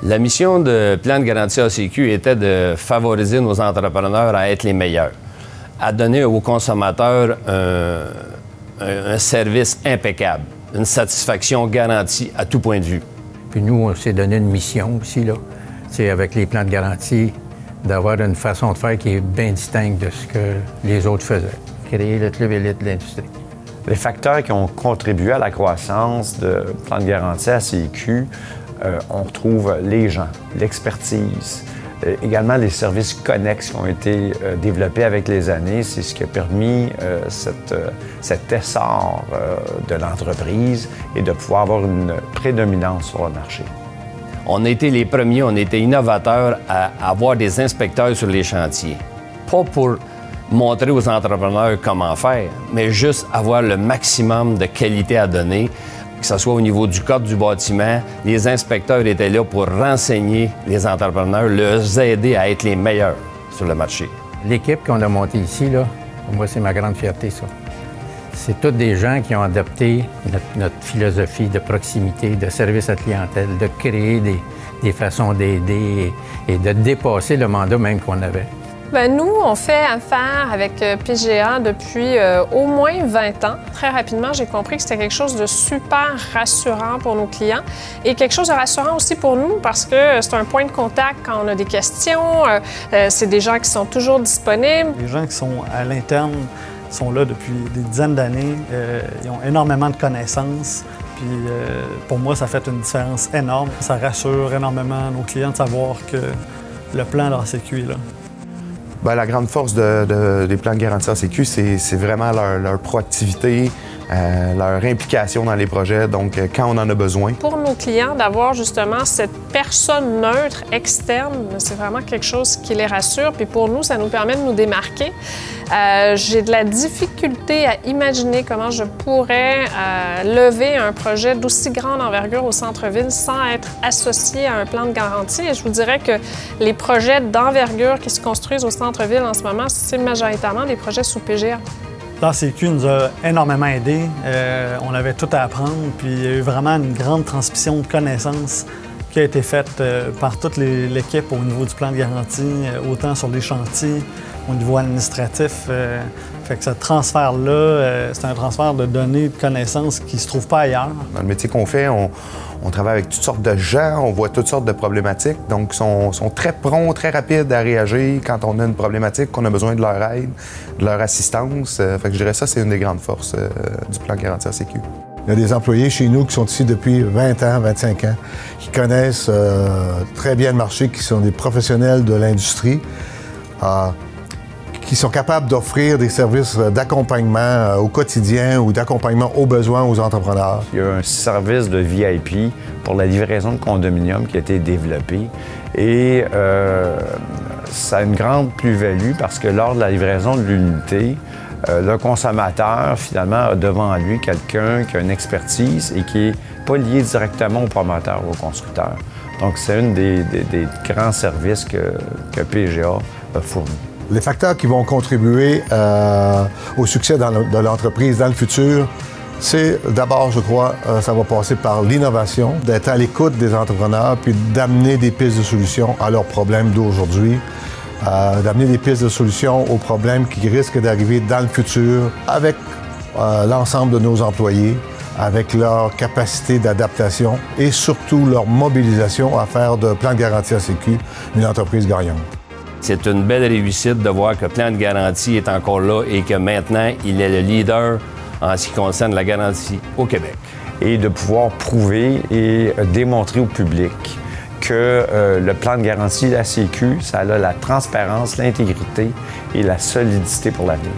La mission de Plan de garantie ACQ était de favoriser nos entrepreneurs à être les meilleurs, à donner aux consommateurs un service impeccable, une satisfaction garantie à tout point de vue. Puis nous, on s'est donné une mission aussi, là. C'est avec les plans de garantie, d'avoir une façon de faire qui est bien distincte de ce que les autres faisaient. Créer le club élite de l'industrie. Les facteurs qui ont contribué à la croissance de Plan de garantie ACQ, on retrouve les gens, l'expertise, également les services connexes qui ont été développés avec les années. C'est ce qui a permis cet essor de l'entreprise et de pouvoir avoir une prédominance sur le marché. On a été les premiers, on a été innovateurs à avoir des inspecteurs sur les chantiers. Pas pour montrer aux entrepreneurs comment faire, mais juste avoir le maximum de qualité à donner, que ce soit au niveau du code du bâtiment. Les inspecteurs étaient là pour renseigner les entrepreneurs, les aider à être les meilleurs sur le marché. L'équipe qu'on a montée ici, là, moi, c'est ma grande fierté, ça. C'est tous des gens qui ont adopté notre philosophie de proximité, de service à clientèle, de créer des façons d'aider et de dépasser le mandat même qu'on avait. Bien, nous, on fait affaire avec PGA depuis au moins 20 ans. Très rapidement, j'ai compris que c'était quelque chose de super rassurant pour nos clients et quelque chose de rassurant aussi pour nous parce que c'est un point de contact quand on a des questions. C'est des gens qui sont toujours disponibles. Les gens qui sont à l'interne sont là depuis des dizaines d'années. Ils ont énormément de connaissances. Puis pour moi, ça fait une différence énorme. Ça rassure énormément nos clients de savoir que le plan de la ACQ est là. Bien, la grande force des plans de garantie ACQ, c'est vraiment leur proactivité, leur implication dans les projets, donc quand on en a besoin. Pour nos clients, d'avoir justement cette personne neutre externe, c'est vraiment quelque chose qui les rassure. Puis pour nous, ça nous permet de nous démarquer. J'ai de la difficulté à imaginer comment je pourrais lever un projet d'aussi grande envergure au centre-ville sans être associé à un plan de garantie. Et je vous dirais que les projets d'envergure qui se construisent au centre-ville en ce moment, c'est majoritairement des projets sous PGA. L'ACQ nous a énormément aidés. On avait tout à apprendre, puis il y a eu vraiment une grande transmission de connaissances qui a été faite par toute l'équipe au niveau du plan de garantie, autant sur les chantiers, au niveau administratif. Fait que ce transfert-là, c'est un transfert de données, de connaissances qui ne se trouvent pas ailleurs. Dans le métier qu'on fait, on travaille avec toutes sortes de gens, on voit toutes sortes de problématiques, donc ils sont très prompts, très rapides à réagir quand on a une problématique, qu'on a besoin de leur aide, de leur assistance. Fait que je dirais ça, c'est une des grandes forces du plan de garantie ACQ. Il y a des employés chez nous qui sont ici depuis 20 ans, 25 ans, qui connaissent très bien le marché, qui sont des professionnels de l'industrie, qui sont capables d'offrir des services d'accompagnement au quotidien ou d'accompagnement aux besoins aux entrepreneurs. Il y a un service de VIP pour la livraison de condominiums qui a été développé et ça a une grande plus-value parce que lors de la livraison de l'unité, le consommateur, finalement, a devant lui quelqu'un qui a une expertise et qui n'est pas lié directement au promoteur ou au constructeur. Donc, c'est un des grands services que PGA a fourni. Les facteurs qui vont contribuer au succès de l'entreprise dans le futur, c'est d'abord, je crois, ça va passer par l'innovation, d'être à l'écoute des entrepreneurs, puis d'amener des pistes de solutions à leurs problèmes d'aujourd'hui, d'amener des pistes de solutions aux problèmes qui risquent d'arriver dans le futur avec l'ensemble de nos employés, avec leur capacité d'adaptation et surtout leur mobilisation à faire de Plan de garantie ACQ une entreprise gagnante. C'est une belle réussite de voir que Plan de garantie est encore là et que maintenant, il est le leader en ce qui concerne la garantie au Québec. Et de pouvoir prouver et démontrer au public que le plan de garantie de la ACQ, ça a la transparence, l'intégrité et la solidité pour l'avenir.